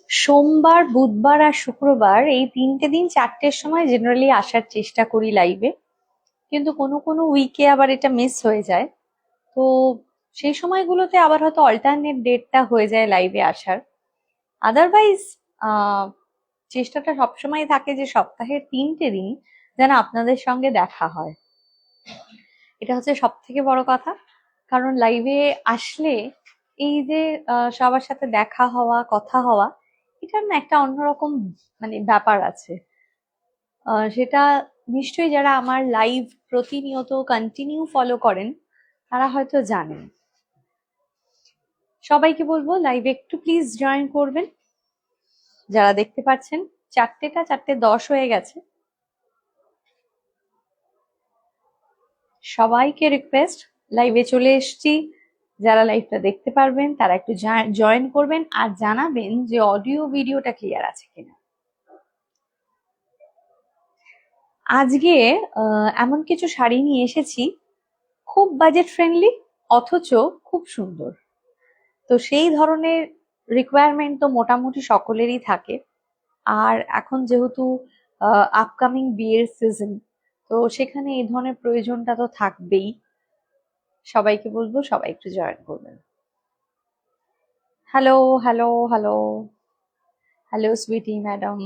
সোমবার, বুধবার আর শুক্রবার এই 3টে দিন 4টের সময় জেনারেলি আসার চেষ্টা করি লাইভে। কিন্তু কোনো কোনো উইকে আবার এটা মিস হয়ে যায়। তো সেই সময়গুলোতে আবার হয়তো অল্টারনেট ডেটটা হয়ে যায় লাইভে আসার। আদারওয়াইজ চেষ্টাটা সবসময় থাকে যে সপ্তাহের 3টে দিন যেন আপনাদের সঙ্গে দেখা হয়। এটা হচ্ছে সব থেকে বড় কথা। কারণ লাইভে আসলে এই যে সবার সাথে দেখা হওয়া, কথা হওয়া, এটার না একটা অন্যরকম মানে ব্যাপার আছে। সেটা নিশ্চয়ই যারা আমার লাইভ প্রতিনিয়ত কন্টিনিউ ফলো করেন তারা হয়তো জানেন। সবাইকে বলবো লাইভে একটু প্লিজ জয়েন করবেন। যারা দেখতে পাচ্ছেন 4:10 হয়ে গেছে, সবাইকে রিকোয়েস্ট, লাইভে চলে এসেছি। যারা লাইভটা দেখতে পারবেন তারা একটু জয়েন করবেন আর জানাবেন যে অডিও ভিডিওটা ক্লিয়ার আছে কিনা। আজকে এমন কিছু শাড়ি নিয়ে এসেছি খুব বাজেট ফ্রেন্ডলি অথচ খুব সুন্দর। তো সেই ধরনের রিকোয়ারমেন্ট তো মোটামুটি সকলেরই থাকে। আর এখন যেহেতু আপকামিং বিয়ের সিজন, তো সেখানে এই ধরনের প্রয়োজনটা তো থাকবেই। সবাইকে বলবো সবাই একটু জয়েন করবেন। Hello, hello, hello, hello Sweety madam,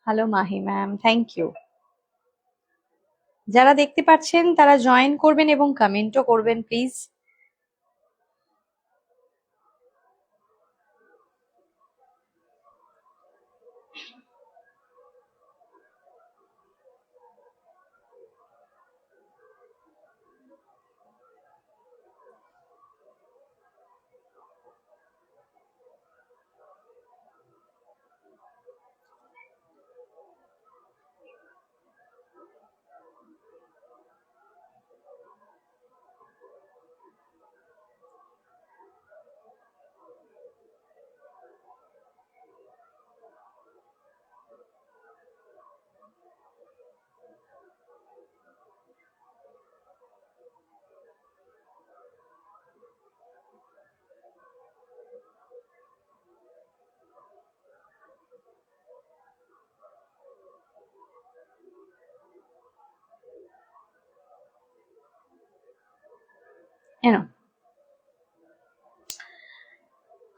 hello Mahi ma'am, thank you. যারা দেখতে পাচ্ছেন তারা জয়েন করবেন এবং কমেন্টও করবেন প্লিজ।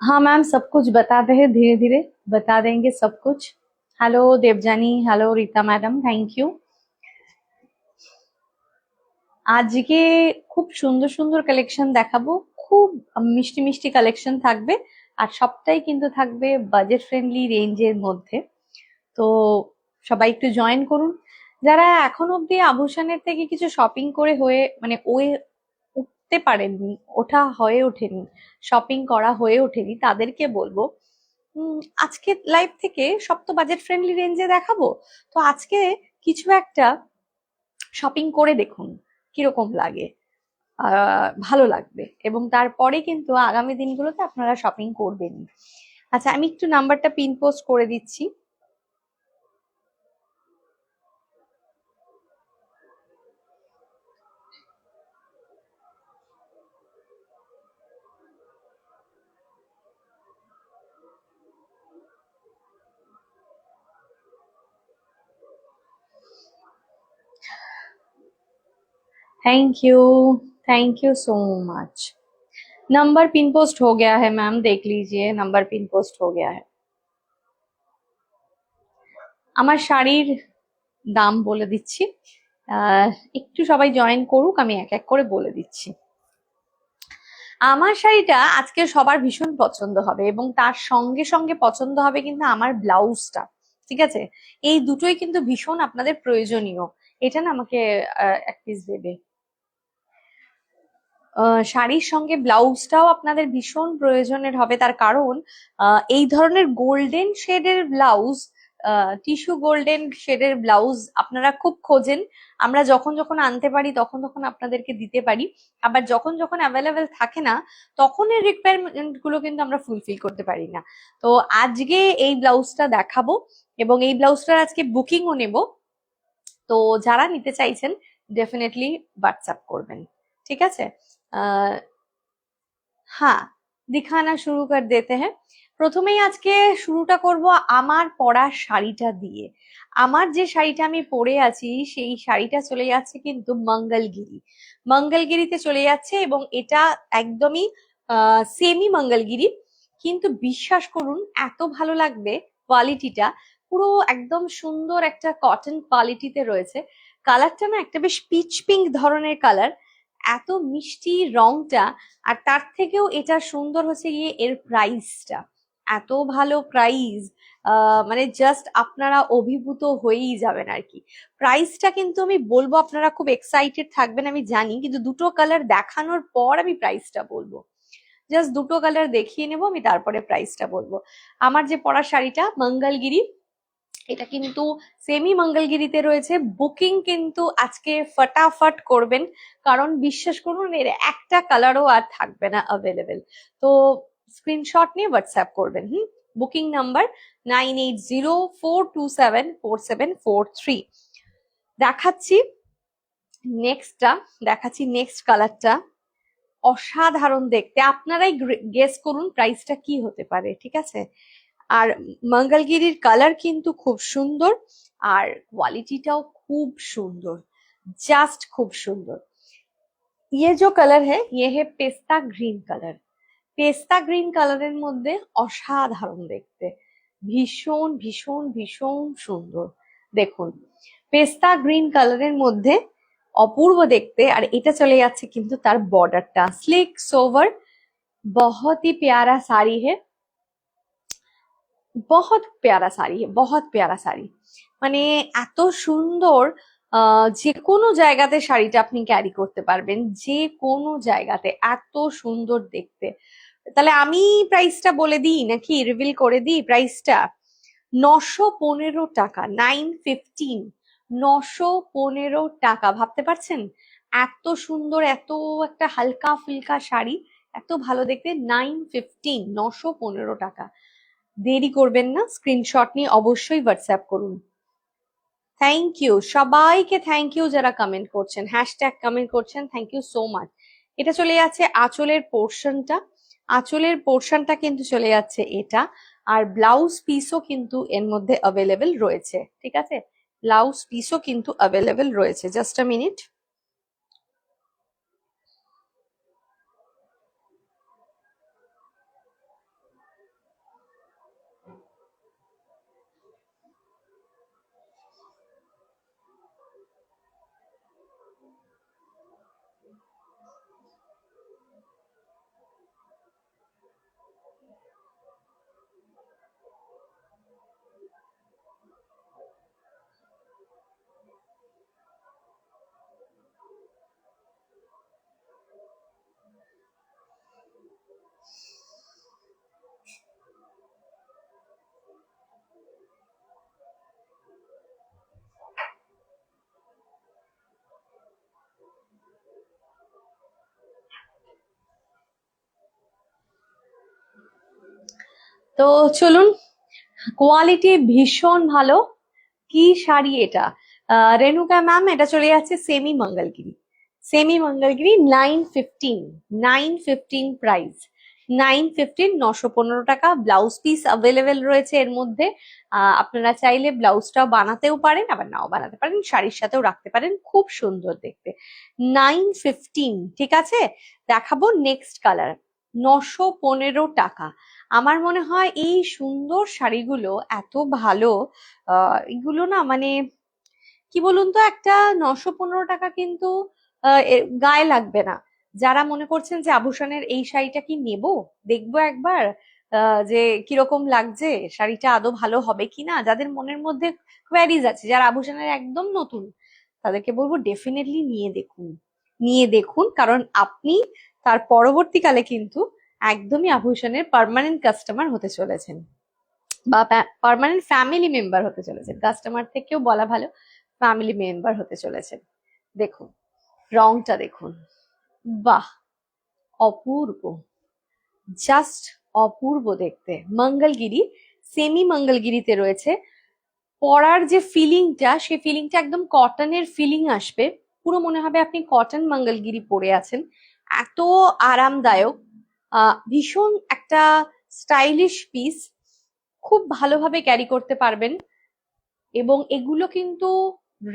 हाँ मैम, सब कुछ बताते हैं, धीरे धीरे बता देंगे सब कुछ। Hello Debjani, hello Rita madam, thank you. আজকে খুব সুন্দর সুন্দর কালেকশন দেখাবো, খুব মিষ্টি মিষ্টি কালেকশন থাকবে। আর সবটাই কিন্তু থাকবে বাজেট ফ্রেন্ডলি রেঞ্জের মধ্যে। তো সবাই একটু জয়েন করুন। যারা এখন অব্দি আভূষণের থেকে কিছু শপিং করে হয়ে মানে উঠতে পারেননি, ওঠা হয়ে ওঠেনি, শপিং করা হয়ে ওঠেনি, তাদেরকে বলবো আজকে লাইভ থেকে সব তো বাজেট ফ্রেন্ডলি রেঞ্জে দেখাবো। তো আজকে কিছু একটা শপিং করে দেখুন কিরকম লাগে। ভালো লাগবে এবং তারপরে কিন্তু আগামী দিনগুলোতে আপনারা শপিং করবেন। আচ্ছা, আমি একটু নাম্বারটা পিন পোস্ট করে দিচ্ছি। Thank you so much. Number pin post हो गया है मैम, देख लीजिए, नंबर पिन पोस्ट हो गया है। আমার শাড়ির দাম বলে দিচ্ছি, একটু সবাই জয়েন করুক, আমি এক এক করে বলে দিচ্ছি। আমার শাড়িটা আজকে সবার ভীষণ পছন্দ হবে এবং তার সঙ্গে সঙ্গে পছন্দ হবে কিন্তু আমার ব্লাউজটা। ঠিক আছে, এই দুটোই কিন্তু ভীষণ আপনাদের প্রয়োজনীয়। এটা না আমাকে এক পিস দেবে। শাড়ির সঙ্গে ব্লাউজটাও আপনাদের ভীষণ প্রয়োজনের হবে, তার কারণ এই ধরনের গোল্ডেন শেডের ব্লাউজ, টিস্যু গোল্ডেন শেডের ব্লাউজ আপনারা খুব খোঁজেন। আমরা যখন যখন আনতে পারি তখন তখন আপনাদেরকে দিতে পারি, আবার যখন যখন অ্যাভেলেবেল থাকে না তখন এর রিকোয়ারমেন্ট গুলো কিন্তু আমরা ফুলফিল করতে পারি না। তো আজকে এই ব্লাউজটা দেখাবো এবং এই ব্লাউজটার আজকে বুকিংও নেব। তো যারা নিতে চাইছেন ডেফিনেটলি হোয়াটসঅ্যাপ করবেন, ঠিক আছে। হ্যাঁ, दिखाना शुरू कर देते हैं। প্রথমেই আজকে শুরুটা করব আমার পরা শাড়িটা দিয়ে। আমার যে শাড়িটা আমি পরে আছি সেই শাড়িটা চলে যাচ্ছে কিন্তু মঙ্গলগিরি। মঙ্গলগিরিতে চলে যাচ্ছে এবং এটা একদমই সেমি মঙ্গলগিরি, কিন্তু বিশ্বাস করুন এত ভালো লাগবে কোয়ালিটিটা। পুরো একদম সুন্দর একটা কটন কোয়ালিটিতে রয়েছে। কালারটা না একটা বেশ পিচ পিঙ্ক ধরনের কালার, এত মিষ্টি রংটা। আর তার থেকেও এটা সুন্দর হচ্ছে গিয়ে এর প্রাইসটা, এত ভালো প্রাইস, মানে জাস্ট আপনারা অভিভূত হয়েই যাবেন আর কি। প্রাইসটা কিন্তু আমি বলবো, আপনারা খুব এক্সাইটেড থাকবেন আমি জানি, কিন্তু দুটো কালার দেখানোর পর আমি প্রাইসটা বলবো। জাস্ট দুটো কালার দেখিয়ে নেবো আমি, তারপরে প্রাইসটা বলবো। আমার যে পরা শাড়িটা মঙ্গলগিরি, এটা কিন্তু সেমি মঙ্গলগিরিতে রয়েছে। বুকিং কিন্তু আজকে ফটাফট করবেন, কারণ বিশ্বাস করুন এর একটা কালারও আর থাকবে না অ্যাভেলেবেল। তো স্ক্রিনশট নিয়ে হোয়াটসঅ্যাপ করবেন। Booking number 9804274743। দেখাচ্ছি নেক্সট কালারটা, অসাধারণ দেখতে। আপনারাই গেস করুন প্রাইসটা কি হতে পারে, ঠিক আছে? আর মঙ্গলগিরির কালার কিন্তু খুব সুন্দর, আর কোয়ালিটিটাও খুব সুন্দর, জাস্ট খুব সুন্দর। ये जो कलर है ये है पेस्ता ग्रीन कलर। পেস্তা গ্রিন কালারের মধ্যে অসাধারণ দেখতে, ভীষণ ভীষণ ভীষণ সুন্দর। দেখুন পেস্তা গ্রিন কালারের মধ্যে অপূর্ব দেখতে। আর এটা চলে যাচ্ছে কিন্তু তার বর্ডারটা স্লিক সোভার। बहुत ही प्यारा साड़ी है, बहुत प्यारा শাড়ি, বহুত প্যারা শাড়ি। মানে এত সুন্দর, যে কোনো জায়গাতে শাড়িটা আপনি ক্যারি করতে পারবেন, যে কোনো জায়গাতে, এত সুন্দর দেখতে। তাহলে আমি প্রাইসটা বলে দিই নাকি রিভিল করে দিই প্রাইসটা? 915 টাকা, 915, 915 টাকা। ভাবতে পারছেন এত সুন্দর, এত একটা হালকা ফুলকা শাড়ি, এত ভালো দেখতে, 915, 915 টাকা। দেরি করবেন না, স্ক্রিনশট নিয়ে অবশ্যই হোয়াটসঅ্যাপ করুন। থ্যাংক ইউ সবাইকে, থ্যাংক ইউ যারা কমেন্ট করছেন, হ্যাশট্যাগ কমেন্ট করছেন, থ্যাংক ইউ সো মাচ। এটা চলে যাচ্ছে আঁচলের পোর্শনটা, আঁচলের পোর্শনটা কিন্তু চলে যাচ্ছে এটা। আর ব্লাউজ পিসও কিন্তু এর মধ্যে অ্যাভেলেবেল রয়েছে, ঠিক আছে? ব্লাউজ পিসও কিন্তু অ্যাভেলেবেল রয়েছে। Just a minute. তো চলুন, কোয়ালিটি ভীষণ ভালো। কি শাড়ি এটা, রেণুকা ম্যাম, এটা চলে যাচ্ছে semi Mangalagiri. Semi Mangalagiri 915, 915 price, 915, 915 টাকা। ব্লাউজ পিস অ্যাভেলেবেল রয়েছে এর মধ্যে। আপনারা চাইলে ব্লাউজটাও বানাতেও পারেন, আবার নাও বানাতে পারেন, শাড়ির সাথেও রাখতে পারেন, খুব সুন্দর দেখতে। 915, ঠিক আছে? দেখাবো নেক্সট কালার, 915 টাকা। আমার মনে হয় এই সুন্দর শাড়িগুলো এত ভালো, এগুলো না মানে কি বলুন তো, একটা 915 টাকা কিন্তু গায়ে লাগবে না। যারা মনে করছেন যে আভূষণের এই শাড়িটা কি নেব, দেখবো একবার যে কিরকম লাগছে, শাড়িটা আদৌ ভালো হবে কিনা, যাদের মনের মধ্যে কোয়ারিজ আছে, যারা আভূষণের একদম নতুন, তাদেরকে বলবো ডেফিনেটলি নিয়ে দেখুন, নিয়ে দেখুন। কারণ আপনি তার পরবর্তীকালে কিন্তু একদমই আভূষণের পার্মানেন্ট কাস্টমার হতে চলেছেন, বা পার্মানেন্ট ফ্যামিলি মেম্বার হতে চলেছেন। কাস্টমার থেকেও বলা ভালো, ফ্যামিলি মেম্বার হতে চলেছেন। দেখুন রংটা দেখুন, বাহ, অপূর্ব, জাস্ট অপূর্ব দেখতে। মঙ্গলগিরি, সেমি মঙ্গলগিরিতে রয়েছে। পরার যে ফিলিংটা, সে ফিলিংটা একদম কটনের ফিলিং আসবে, পুরো মনে হবে আপনি কটন মঙ্গলগিরি পরে আছেন, এত আরামদায়ক। ভীষণ একটা স্টাইলিশ পিস, খুব ভালোভাবে ক্যারি করতে পারবেন এবং এগুলো কিন্তু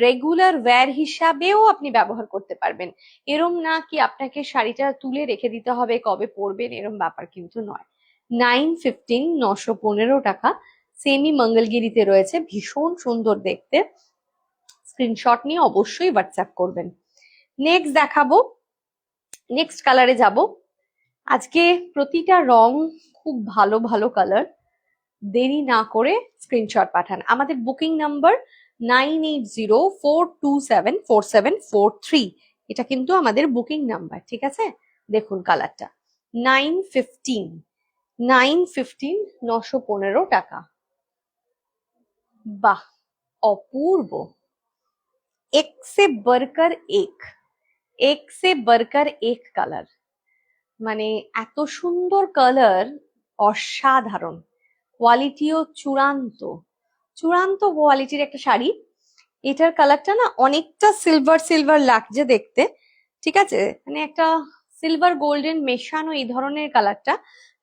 রেগুলার ওয়্যার হিসাবেও আপনি ব্যবহার করতে পারবেন। এরম না কি আপনাকে শাড়িটা তুলে রেখে দিতে হবে কবে পরবেন, এরম ব্যাপার কিন্তু নয়। 915, 915 টাকা। সেমি মঙ্গলগিরিতে রয়েছে, ভীষণ সুন্দর দেখতে। স্ক্রিনশট নিয়ে অবশ্যই হোয়াটসঅ্যাপ করবেন। নেক্সট দেখাবো, নেক্সট কালারে যাব। আজকে প্রতিটা রং খুব ভালো ভালো কালার। দেরি না করে স্ক্রিনশট পাঠান। আমাদের বুকিং নাম্বার 980427474743, এটা কিন্তু আমাদের বুকিং নাম্বার, ঠিক আছে? দেখুন কালারটা 915, 915, 915 টাকা। বাহ, অপূর্ব, এক সে বরকর এক, এক সে বরকর এক কালার। মানে এত সুন্দর কালার, অসাধারণ। কোয়ালিটিও চূড়ান্ত, চূড়ান্ত কোয়ালিটির একটা শাড়ি। এটার কালারটা না অনেকটা সিলভার সিলভার লাগছে দেখতে, ঠিক আছে? মানে একটা সিলভার গোল্ডেন মেশানো এই ধরনের কালারটা,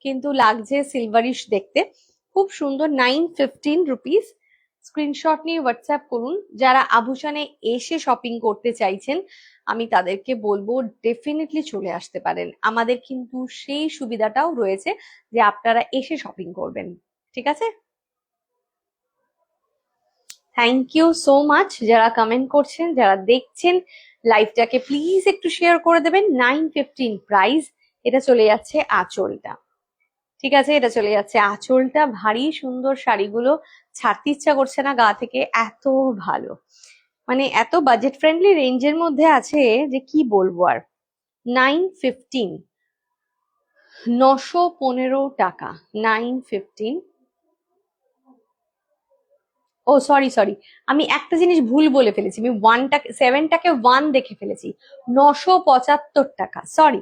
কিন্তু লাগছে সিলভারিশ দেখতে, খুব সুন্দর। 915 রুপিস। স্ক্রিনশট নিয়ে হোয়াটসঅ্যাপ করুন। যারা আভূষণে এসে শপিং করতে চাইছেন আমি তাদেরকে বলবো ডেফিনেটলি চলে আসতে পারেন। আমাদের কিন্তু সেই সুবিধাটাও রয়েছে যে আপনারা এসে শপিং করবেন, ঠিক আছে? থ্যাংক ইউ সো মাচ যারা কমেন্ট করছেন, যারা দেখছেন লাইভটাকে প্লিজ একটু শেয়ার করে দেবেন। 915 প্রাইস। এটা চলে যাচ্ছে আঁচলটা, ঠিক আছে? এটা চলে যাচ্ছে আঁচলটা। ভারী সুন্দর শাড়িগুলো ছাড়তে ইচ্ছা করছে না গা থেকে, এত ভালো। মানে এত বাজেট ফ্রেন্ডলি রেঞ্জের মধ্যে আছে যে কি বলবো আর। 915, 915 টাকা। 915। ও সরি সরি, আমি একটা জিনিস ভুল বলে ফেলেছি। আমি 7টাকে 1 দেখে ফেলেছি। 975 টাকা, সরি,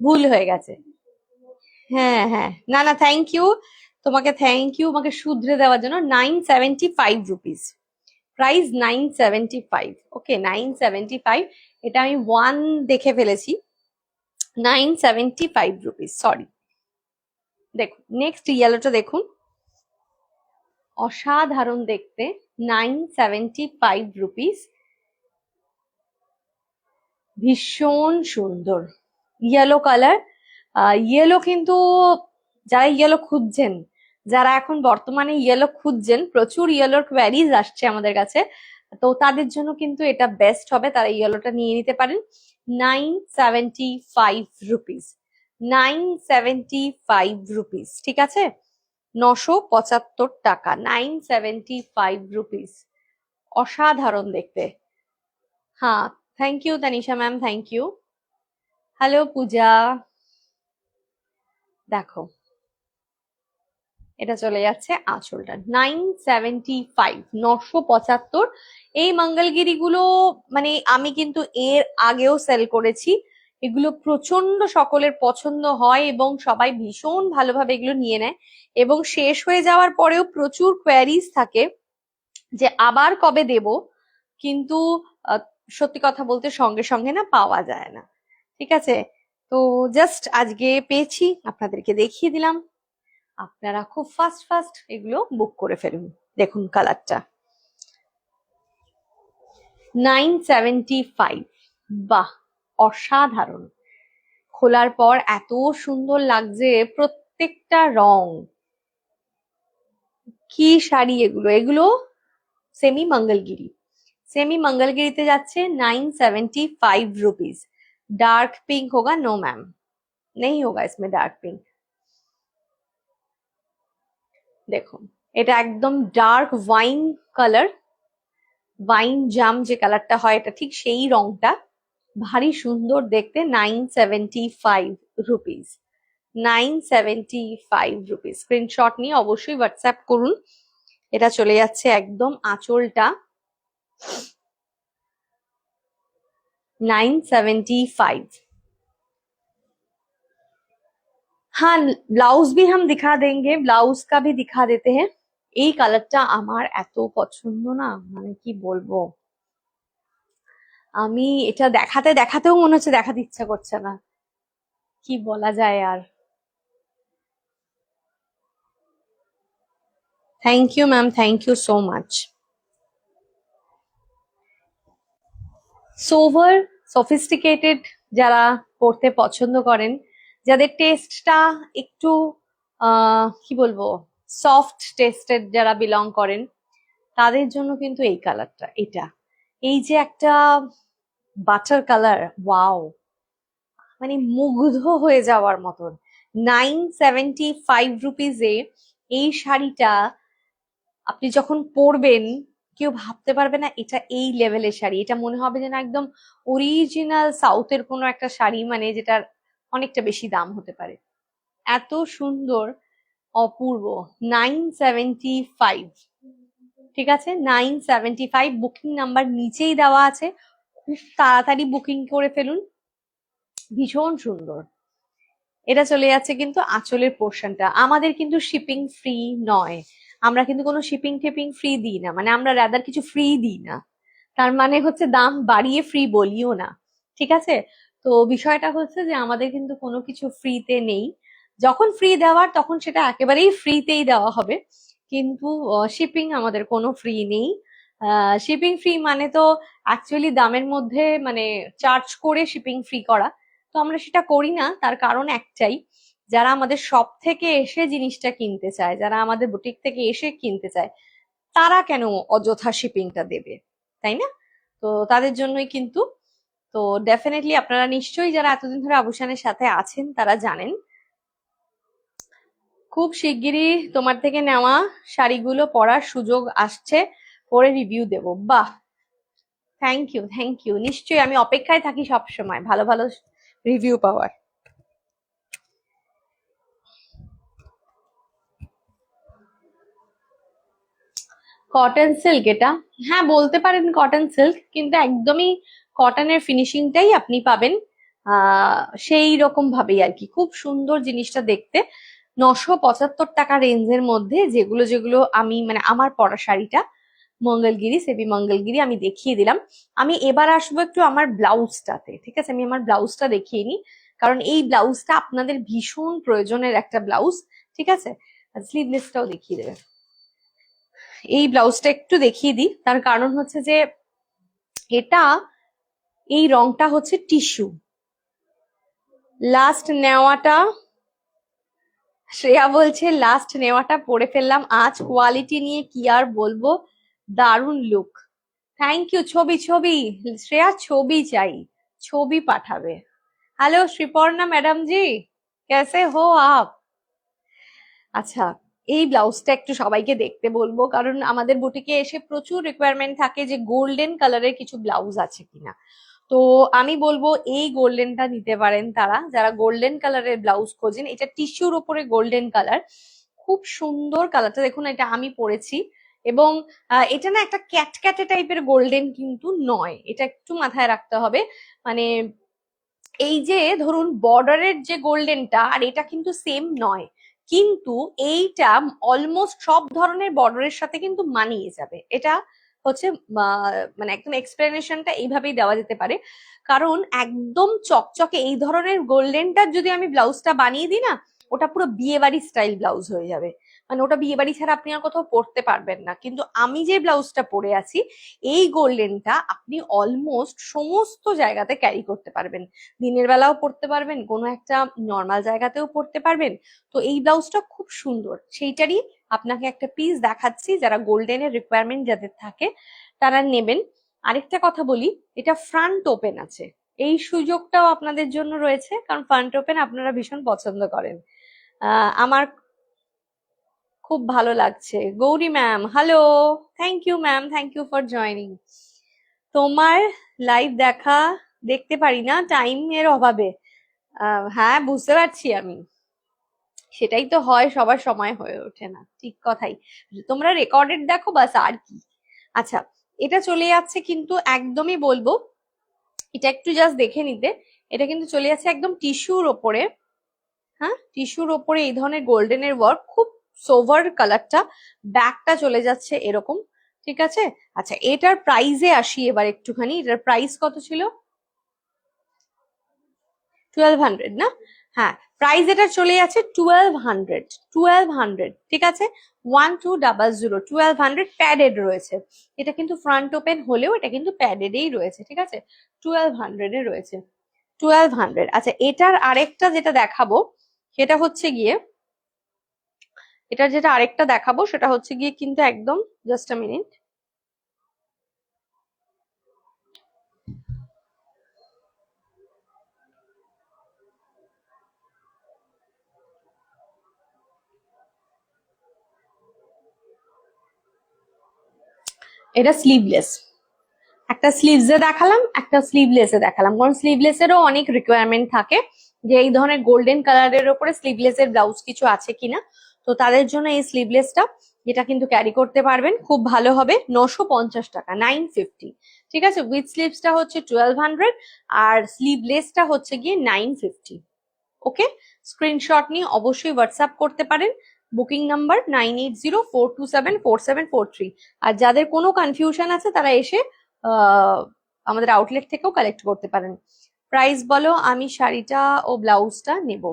ভুল হয়ে গেছে। হ্যাঁ হ্যাঁ, না না, থ্যাংক ইউ তোমাকে, থ্যাংক ইউ আমাকে শুধরে দেওয়ার জন্য। 975 রুপিস প্রাইস, 975। ওকে, 975। এটা আমি 1 দেখে ফেলেছি। 975 রুপিস, সরি। দেখুন নেক্সট ইয়েলোটা দেখুন, অসাধারণ দেখতে। 975 রুপিস, ভীষণ সুন্দর ইয়েলো কালার। ইয়েলো কিন্তু যারা ইয়েলো খুঁজছেন, যারা এখন বর্তমানে ইয়েলো খুঁজছেন, প্রচুর ইয়েলোর কোয়ারিজ আসছে আমাদের কাছে, তো তাদের জন্য কিন্তু এটা বেস্ট হবে, তারা ইয়েলোটা নিয়ে নিতে পারেন। 975 রুপিস, 975 রুপিস, ঠিক আছে? 975 টাকা, 975 রুপিস। অসাধারণ দেখতে। হ্যাঁ, thank you Tanisha ma'am, thank you. Hello Puja. দেখো এটা চলে যাচ্ছে আঁচলটা। 975, 975। এই মঙ্গলগিরি গুলো মানে আমি কিন্তু এর আগেও সেল করেছি। এগুলো প্রচন্ড সকলের পছন্দ হয় এবং সবাই ভীষণ ভালোভাবে এগুলো নিয়ে নেয়, এবং শেষ হয়ে যাওয়ার পরেও প্রচুর কোয়ারিজ থাকে যে আবার কবে দেব, কিন্তু সত্যি কথা বলতে সঙ্গে সঙ্গে না পাওয়া যায় না, ঠিক আছে? তো জাস্ট আজকে পেয়েছি, আপনাদেরকে দেখিয়ে দিলাম। আপনারা খুব ফাস্ট ফাস্ট এগুলো বুক করে ফেলুন। দেখুন কালারটা 975। বাহ, অসাধারণ। খোলার পর এত সুন্দর লাগছে প্রত্যেকটা রং। কি শাড়ি এগুলো, এগুলো সেমি মঙ্গলগিরি। सेमी मंगलगिरी जाच्छे 975 रुपीज। डार्क पिंक होगा? नो मैम, नहीं होगा इसमें डार्क पिंक। देखो এটা একদম ডার্ক ওয়াইন কালার, ওয়াইন জাম যে কালারটা হয় এটা ঠিক সেই রংটা, ভারী সুন্দর দেখতে। 975 রুপিস, 975 রুপিস। স্ক্রিনশট নিয়ে অবশ্যই হোয়াটসঅ্যাপ করুন। এটা চলে যাচ্ছে একদম আঁচলটা 975। हाँ, ব্লাউজ भी हम दिखा देंगे, ব্লাউজ का भी दिखा देते हैं। এই কালারটা আমার এত পছন্দ না, মানে কি বলবো, আমি এটা দেখাতে দেখাতেও মনে হচ্ছে দেখাতে ইচ্ছা করছে না, কি বলা যায় আর। Thank you ma'am, thank you so much. Sober sophisticated যারা পড়তে পছন্দ করেন, যাদের টেস্টটা একটু কি বলবো, সফট টেস্টেড যারা বিলং করেন, তাদের জন্য কিন্তু এই কালারটা, এটা এই যে একটা বাটার কালার, ওয়াও, মানে মুগ্ধ হয়ে যাওয়ার মতন। 975 রুপিজে এই শাড়িটা আপনি যখন পরবেন, কেউ ভাবতে পারবে না এটা এই লেভেলের শাড়ি। এটা মনে হবে যেন একদম অরিজিনাল সাউথের কোনো একটা শাড়ি, মানে যেটার অনেকটা বেশি দাম হতে পারে। এত সুন্দর, অপূর্ব। 975, ঠিক আছে, 975। বুকিং নাম্বার নিচেই দেওয়া আছে, খুব তাড়াতাড়ি বুকিং করে ফেলুন। ভীষণ সুন্দর। এটা চলে যাচ্ছে কিন্তু আঁচলের পোর্শনটা। আমাদের কিন্তু শিপিং ফ্রি নয়, আমরা কিন্তু কোনো শিপিং টিপিং ফ্রি দিই না, মানে আমরা রাদার কিছু ফ্রি দিই না, তার মানে হচ্ছে দাম বাড়িয়ে ফ্রি বলিও না, ঠিক আছে। তো বিষয়টা হচ্ছে যে আমাদের কিন্তু কোনো কিছু ফ্রিতে নেই। যখন ফ্রি দেওয়ার তখন সেটা একেবারেই ফ্রিতেই দেওয়া হবে, কিন্তু শিপিং আমাদের কোনো ফ্রি নেই। শিপিং ফ্রি মানে তো অ্যাকচুয়ালি দামের মধ্যে মানে চার্জ করে শিপিং ফ্রি করা, তো আমরা সেটা করি না। তার কারণ একটাই, যারা আমাদের শপ থেকে এসে জিনিসটা কিনতে চায়, যারা আমাদের বুটিক থেকে এসে কিনতে চায়, তারা কেন অযথা শিপিংটা দেবে, তাই না? তো তাদের জন্যই কিন্তু। তো ডেফিনেটলি আপনারা নিশ্চয়ই যারা এতদিন ধরে আভূষণের সাথে আছেন তারা জানেন। খুব শিগগিরই তোমার থেকে নেওয়া শাড়িগুলো পরার সুযোগ আসছে, পরে রিভিউ দেব। বাহ, থ্যাংক ইউ, থ্যাংক ইউ। নিশ্চয়ই আমি অপেক্ষায় থাকি সব সময় ভালো ভালো রিভিউ পাওয়ার। কটন সিল্ক এটা, হ্যাঁ বলতে পারেন কটন সিল্ক, কিন্তু একদমই কটনের ফিনিশিংটাই আপনি পাবেন সেই রকম ভাবেই আর কি। খুব সুন্দর জিনিসটা দেখতে। 975 টাকা রেঞ্জের মধ্যে যেগুলো যেগুলো আমি মানে আমার পরা শাড়িটা মঙ্গলগিরি, সেবি মঙ্গলগিরি আমি দেখিয়ে দিলাম। আমি এবার আসবো একটু আমার ব্লাউজটাতে, ঠিক আছে। আমি আমার ব্লাউজটা দেখিয়ে নিই, কারণ এই ব্লাউজটা আপনাদের ভীষণ প্রয়োজনের একটা ব্লাউজ, ঠিক আছে। স্লিভলেসটাও দেখিয়ে দেবে। এই ব্লাউজটা একটু দেখিয়ে দিই, তার কারণ হচ্ছে যে এটা, এই রংটা হচ্ছে টিস্যু। লাস্ট নেওয়াটা, শ্রেয়া বলছে লাস্ট নেওয়াটা পরে ফেললাম আজ, কোয়ালিটি নিয়ে কি আর বলবো, দারুণ লুক। Thank you. ছবি ছবি, শ্রেয়া ছবি চাই, ছবি পাঠাবে। हेलो श्रीपर्णा मैडम जी, कैसे हो आप? আচ্ছা, এই ব্লাউজটা একটু সবাইকে দেখতে বলবো, কারণ আমাদের বুটিকে এসে প্রচুর রিকোয়ারমেন্ট থাকে যে গোল্ডেন কালারের কিছু ব্লাউজ আছে কিনা। তো আমি বলবো এই গোল্ডেনটা নিতে পারেন তারা, যারা গোল্ডেন কালারের ব্লাউজ খোঁজেন। এটা টিস্যুর ওপরে গোল্ডেন কালার, খুব সুন্দর কালারটা দেখুন। এটা আমি পরেছি, এবং এটা না একটা ক্যাটক্যাটে টাইপের গোল্ডেন কিন্তু নয়, এটা একটু মাথায় রাখতে হবে। মানে এই যে ধরুন বর্ডারের যে গোল্ডেনটা আর এটা কিন্তু সেম নয়, কিন্তু এইটা অলমোস্ট সব ধরনের বর্ডারের সাথে কিন্তু মানিয়ে যাবে। এটা হচ্ছে মানে একদম এক্সপ্লেনেশনটা এইভাবেই দেওয়া যেতে পারে। কারণ একদম চকচকে এই ধরনের গোল্ডেনটার যদি আমি ব্লাউজটা বানিয়ে দিই না, ওটা পুরো বিয়ে বাড়ি স্টাইল ব্লাউজ হয়ে যাবে, মানে ওটা বিয়ে বাড়ি ছাড়া আপনি আর কোথাও পরতে পারবেন না। কিন্তু আমি যে ব্লাউজটা পরে আছি, এই গোল্ডেনটা আপনি অলমোস্ট সমস্ত জায়গাতে ক্যারি করতে পারবেন, দিনের বেলাও পরতে পারবেন, কোনো একটা নর্মাল জায়গাতেও পরতে পারবেন। তো এই ব্লাউজটা খুব সুন্দর, সেইটারই আপনাকে একটা পিস দেখাচ্ছি। যারা গোল্ডেনের রিকোয়ারমেন্ট যাদের থাকে তারা নেবেন। আরেকটা কথা বলি, এটা ফ্রন্ট ওপেন আছে, এই সুযোগটাও আপনাদের জন্য রয়েছে, কারণ ফ্রন্ট ওপেন আপনারা ভীষণ পছন্দ করেন। আমার খুব ভালো লাগছে। Gauri ma'am, hello, thank you ma'am, thank you for joining. তোমার লাইভ দেখতে পারি না টাইমের অভাবে। হ্যাঁ বুঝতে পারছি আমি, সেটাই তো হয়, সবার সময় হয়ে ওঠে না, ঠিক কথাই। তোমরা রেকর্ডেড দেখো বাস, আর কি। আচ্ছা, এটা চলে যাচ্ছে কিন্তু একদমই বলবো, এটা একটু জাস্ট দেখে নিতে। এটা কিন্তু চলে যাচ্ছে একদম টিস্যুর ওপরে, হ্যাঁ টিস্যুর ওপরে এই ধরনের গোল্ডেনের ওয়ার্ক, খুব সোভার কালারটা। ব্যাকটা চলে যাচ্ছে এরকম, ঠিক আছে। আচ্ছা, এটার প্রাইসে আসি এবার একটুখানি। এটার প্রাইস কত ছিল? 1200 না? হ্যাঁ, প্রাইস এটা চলে যাচ্ছে 1200, 1200, ঠিক আছে, 1200, 1200 প্যাডেড রয়েছে। এটা কিন্তু ফ্রন্ট ওপেন হলেও এটা কিন্তু প্যাডেডেই রয়েছে, ঠিক আছে, 1200 এ রয়েছে, 1200। আচ্ছা, এটার আরেকটা যেটা দেখাবো সেটা হচ্ছে গিয়ে, এটার যেটা আরেকটা দেখাবো সেটা হচ্ছে গিয়ে কিন্তু একদম, জাস্ট আ মিনিট, এটা স্লিভলেস, একটা স্লিভস এ দেখালাম, একটা স্লিভলেস এ দেখালাম, কারণ স্লিভলেস এরও অনেক রিকোয়ারমেন্ট থাকে যে এই ধরনের গোল্ডেন কালারের উপরে স্লিভলেস এর ব্লাউজ কিছু আছে কিনা। তো তাদের জন্য এই স্লিভলেসটা, যেটা কিন্তু ক্যারি করতে পারবেন, খুব ভালো হবে, 950 টাকা, 950, ঠিক আছে। উইথ স্লিভসটা হচ্ছে 1200, আর স্লিভলেসটা হচ্ছে গিয়ে 950। ওকে, স্ক্রিনশট নিয়ে অবশ্যই হোয়াটসঅ্যাপ করতে পারেন। Booking number 9804274743। আর যাদের কোনো কনফিউশন আছে তারা এসে আমাদের আউটলেট থেকেও কালেক্ট করতে পারেন। প্রাইস বলো, আমি শাড়িটা ও ব্লাউজটা নেব।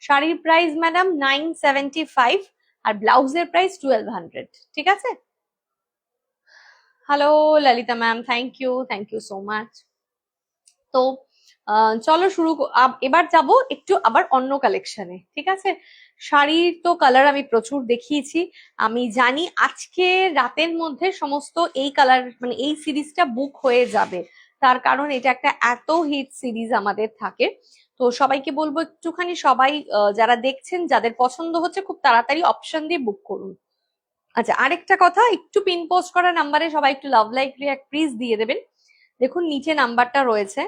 শাড়ির প্রাইস ম্যাডাম 975, আর ব্লাউজের প্রাইস 1200, ঠিক আছে। Hello Lalita ma'am, thank you so much. তো চলো শুরু এবার যাব একটু আবার অন্য কালেকশনে, ঠিক আছে। শাড়ির তো কালার আমি প্রচুর দেখিয়েছি, আমি জানি আজকে রাতের মধ্যে সমস্ত এই কালার মানে এই সিরিজটা বুক হয়ে যাবে, তার কারণ এটা একটা এত হিট সিরিজ আমাদের থাকে। তো সবাইকে বলবো একটুখানি সবাই যারা দেখছেন, যাদের পছন্দ হচ্ছে, খুব তাড়াতাড়ি অপশন দিয়ে বুক করুন। আচ্ছা, আরেকটা কথা, একটু পিন পোস্ট করা নাম্বারে সবাই একটু লাভ লাইক রিয়াক্ট প্লিজ দিয়ে দেবেন। দেখুন নিচে নাম্বারটা রয়েছে,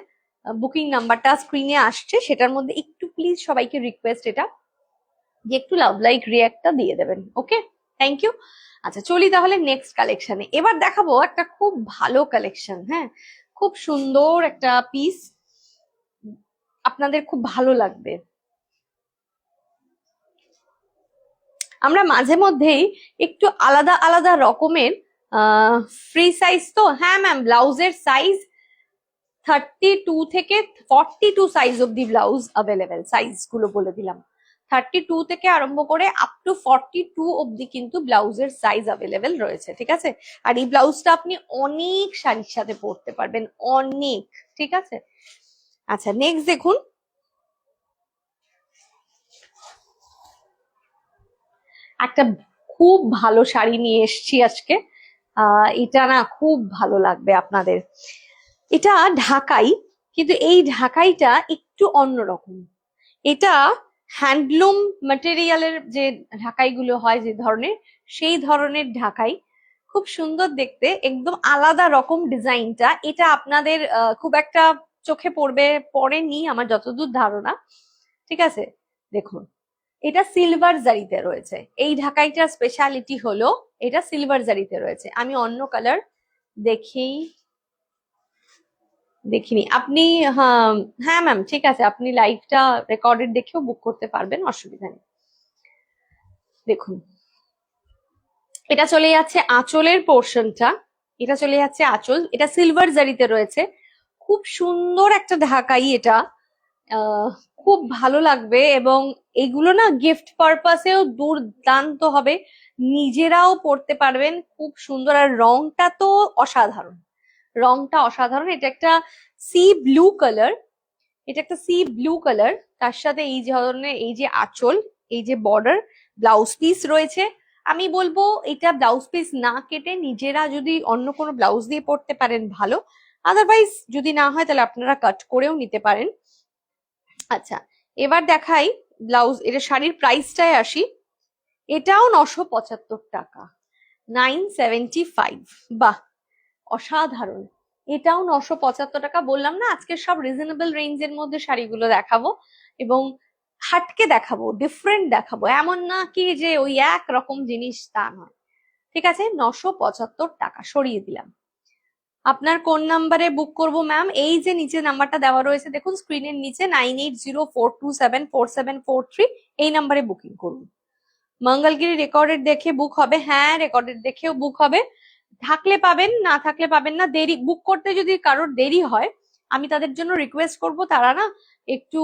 বুকিং নাম্বারটা স্ক্রিনে আসছে, সেটার মধ্যে একটু প্লিজ সবাইকে রিকোয়েস্ট এটা যে একটু লাভ লাইক রিয়াক্টটা দিয়ে দেবেন। ওকে, থ্যাংক ইউ। আচ্ছা, চলি তাহলে নেক্সট কালেকশনে। এবার দেখাবো একটা খুব ভালো কালেকশন, হ্যাঁ, খুব সুন্দর একটা পিস, আপনাদের খুব ভালো লাগবে। আমরা মাঝে মধ্যেই একটু আলাদা আলাদা রকমের ফ্রি সাইজ, তো হ্যাঁ ম্যাম, ব্লাউজের সাইজ 32 থেকে 42 সাইজ অব্দি ব্লাউজ অ্যাভেলেবেল, সাইজ গুলো বলে দিলাম, 32 থেকে আরম্ভ করে আপ টু 42 অব্দি কিন্তু ব্লাউজের সাইজ অ্যাভেলেবেল রয়েছে, ঠিক আছে। আর এই ব্লাউজটা আপনি অনেক শাড়ির সাথে পরতে পারবেন, অনেক, ঠিক আছে। আচ্ছা, নেক্সট দেখুন, একটা খুব ভালো শাড়ি নিয়ে এসেছি আজকে, এটা না খুব ভালো লাগবে আপনাদের। এটা ঢাকাই, কিন্তু এই ঢাকাইটা একটু অন্যরকম। এটা হ্যান্ডলুম ম্যাটেরিয়ালের যে ঢাকাইগুলো হয় যে ধরনের, সেই ধরনের ঢাকাই, খুব সুন্দর দেখতে, একদম আলাদা রকম ডিজাইনটা। এটা আপনাদের খুব একটা চোখে পড়েনি আমার যতদূর ধারণা, ঠিক আছে। দেখুন, এটা সিলভার জারিতে রয়েছে, এই ঢাকাইটার স্পেশালিটি হলো এটা সিলভার জারিতে রয়েছে। আমি অন্য কালার দেখেই দেখিনি আপনি, হ্যাঁ হ্যাঁ ম্যাম, ঠিক আছে, আপনি লাইভটা রেকর্ডেড দেখেও বুক করতে পারবেন, অসুবিধা নেই। দেখুন, এটা চলে যাচ্ছে আঁচলের পোর্শনটা, এটা চলে যাচ্ছে আঁচল, এটা সিলভার জারিতে রয়েছে, খুব সুন্দর একটা ঢাকাই এটা, খুব ভালো লাগবে। এবং এগুলো না গিফট পারপাসেও দুর্দান্ত হবে, নিজেরাও পড়তে পারবেন, খুব সুন্দর। আর রংটা তো অসাধারণ, রংটা অসাধারণ। এটা একটা সি ব্লু কালার, এটা একটা সি ব্লু কালার, তার সাথে এই ধরনের এই যে আঁচল, এই যে বর্ডার, ব্লাউজ পিস রয়েছে। আমি বলবো এটা ব্লাউজ পিস না কেটে নিজেরা যদি অন্য কোনো ব্লাউজ দিয়ে পরতে পারেন ভালো, আদারওয়াইজ যদি না হয় তাহলে আপনারা কাট করেও নিতে পারেন। আচ্ছা, এবার দেখাই ব্লাউজ, এটা শাড়ির প্রাইসটায় আসি। এটাও 975 টাকা, 975, বাহ, অসাধারণ। এটাও 975 টাকা। বললাম না আজকে সব রিজনেবল রেঞ্জের মধ্যে শাড়িগুলো দেখাবো, এবং হাটকে দেখাবো, ডিফারেন্ট দেখাবো, এমন না কি যে ওই এক রকম জিনিস, তা নয়, ঠিক আছে। 975 টাকা সরিয়ে দিলাম। আপনার কোন নাম্বারে বুক করব ম্যাম? এই যে নিচে নাম্বারটা দেওয়া রয়েছে দেখুন স্ক্রিনের নিচে, 9804274743, এই নাম্বারে বুকিং করুন। মঙ্গলগিরি রেকর্ডেড দেখে বুক হবে, হ্যাঁ রেকর্ডেড দেখেও বুক হবে, থাকলে পাবেন, না থাকলে পাবেন না। দেরি বুক করতে যদি কারোর দেরি হয় আমি তাদের জন্য রিকোয়েস্ট করব তারা না একটু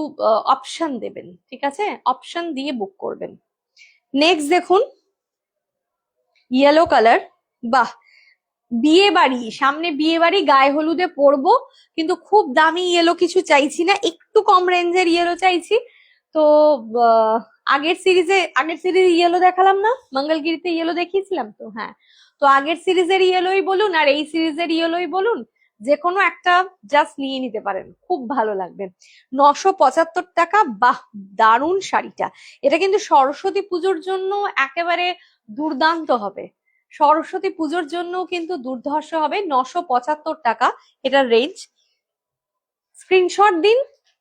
অপশন দেবেন, ঠিক আছে, অপশন দিয়ে বুক করবেন। নেক্সট দেখুন ইয়েলো কালার, বাহ, বিয়ে বাড়ি, সামনে বিয়ে বাড়ি, গায়ে হলুদে পরবো, কিন্তু খুব দামি ইয়েলো কিছু চাইছি না, একটু কম রেঞ্জের ইয়েলো চাইছি। তো আগের সিরিজ ইয়েলো দেখালাম না, মঙ্গলগিরিতে ইয়েলো দেখিয়েছিলাম তো, হ্যাঁ, তো আগের সিরিজের ইয়েলোই বলুন আর এই সিরিজের ইয়েলোই বলুন, যে কোনো একটা জাস্ট নিয়ে নিতে পারেন, খুব ভালো লাগবে। 975 টাকা, বাহ, দারুণ শাড়িটা। এটা কিন্তু সরস্বতী পুজোর জন্য একেবারে দুর্দান্ত হবে, সরস্বতী পুজোর জন্য কিন্তু দুর্ধর্ষ হবে। 975 টাকা এটার রেঞ্জ। স্ক্রিনশট দিন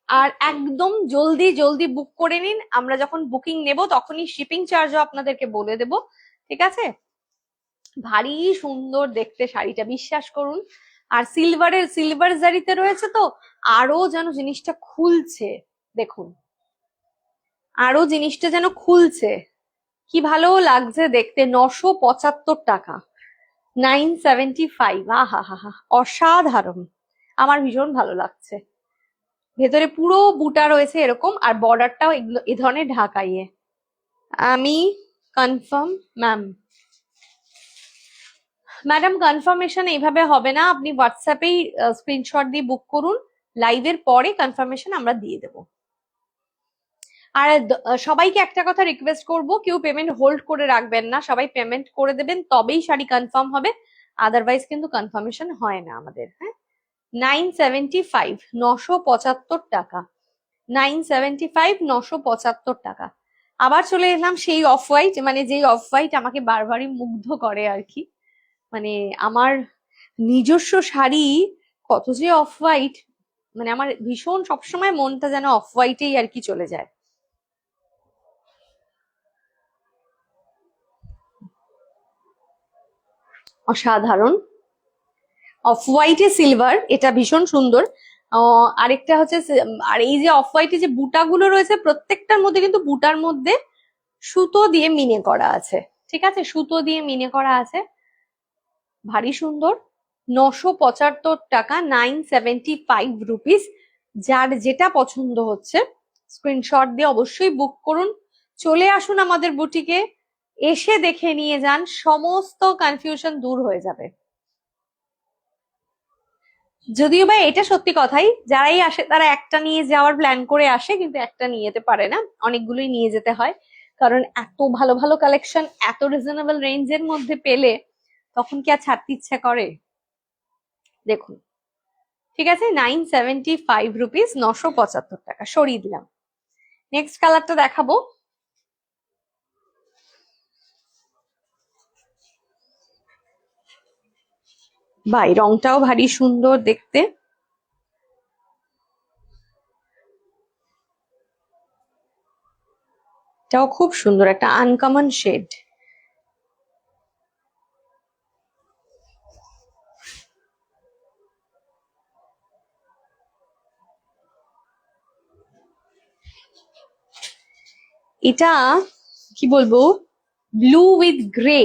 আর একদম জলদি জলদি বুক করে নিন, আমরা যখন বুকিং নেব তখনই শিপিং চার্জও আপনাদেরকে বলে দেব, ঠিক আছে। ভারী সুন্দর দেখতে শাড়িটা, বিশ্বাস করুন। আর সিলভার জারিতে রয়েছে তো আরো যেন জিনিসটা খুলছে, দেখুন আরো জিনিসটা যেন খুলছে, কি ভালো লাগছে দেখতে। 975 টাকা, 975, আহা হা হা, অসাধারণ, আমার ভীষণ ভালো লাগছে। ভেতরে পুরো বুটা রয়েছে এরকম, আর বর্ডারটাও এ ধরনের ঢাকাইয়ে। আমি কনফার্ম ম্যাম, ম্যাডাম কনফার্মেশন এইভাবে হবে না, আপনি হোয়াটসঅ্যাপেই স্ক্রিনশট দিয়ে বুক করুন, লাইভের পরে কনফার্মেশন আমরা দিয়ে দেবো। আর সবাইকে একটা কথা রিকোয়েস্ট করব, কেউ পেমেন্ট হোল্ড করে রাখবেন না, সবাই পেমেন্ট করে দেবেন তবেই শাড়ি কনফার্ম হবে, আদারওয়াইজ কিন্তু কনফার্মেশন হয় না আমাদের। হ্যাঁ, 975, 975 টাকা, 975, 975 টাকা। আবার চলে এলাম সেই অফ হোয়াইট, মানে যেই অফ হোয়াইট আমাকে বারবারই মুগ্ধ করে আর কি, মানে আমার নিজস্ব শাড়ি কত যে অফ হোয়াইট, মানে আমার ভীষণ সবসময় মনটা যেন অফ হোয়াইটেই আর কি চলে যায়। অসাধারণ, অফ হোয়াইটে সিলভার, এটা ভীষণ সুন্দর। আরেকটা হচ্ছে আর এই যে অফ হোয়াইটে যে বুটাগুলো রয়েছে প্রত্যেকটার মধ্যে কিন্তু বুটার মধ্যে সুতো দিয়ে মিনে করা আছে, ঠিক আছে, সুতো দিয়ে মিনে করা আছে, ভারী সুন্দর। 975 টাকা, 975 রুপিস। যার যেটা পছন্দ হচ্ছে স্ক্রিনশট দিয়ে অবশ্যই বুক করুন, চলে আসুন আমাদের বুটিকে, এসে দেখে নিয়ে যান, সমস্ত কনফিউশন দূর হয়ে যাবে। যদিও বা এটা সত্যি কথাই, যারাই আসে তারা একটা নিয়ে যাওয়ার প্ল্যান করে আসে, কিন্তু একটা নিয়ে যেতে পারে না, অনেকগুলোই নিয়ে যেতে হয়, কারণ এত ভালো ভালো কালেকশন এত রিজনেবল রেঞ্জের মধ্যে পেলে তখন কি আর ছাড়তে ইচ্ছা করে। দেখুন, ঠিক আছে, 975 রুপিস, 975 টাকা, সরিয়ে দিলাম। নেক্সট কালারটা দেখাবো, ভাই রংটাও ভারী সুন্দর দেখতে, এটাও খুব সুন্দর, একটা আনকমন শেড। এটা কি বলবো, blue with grey,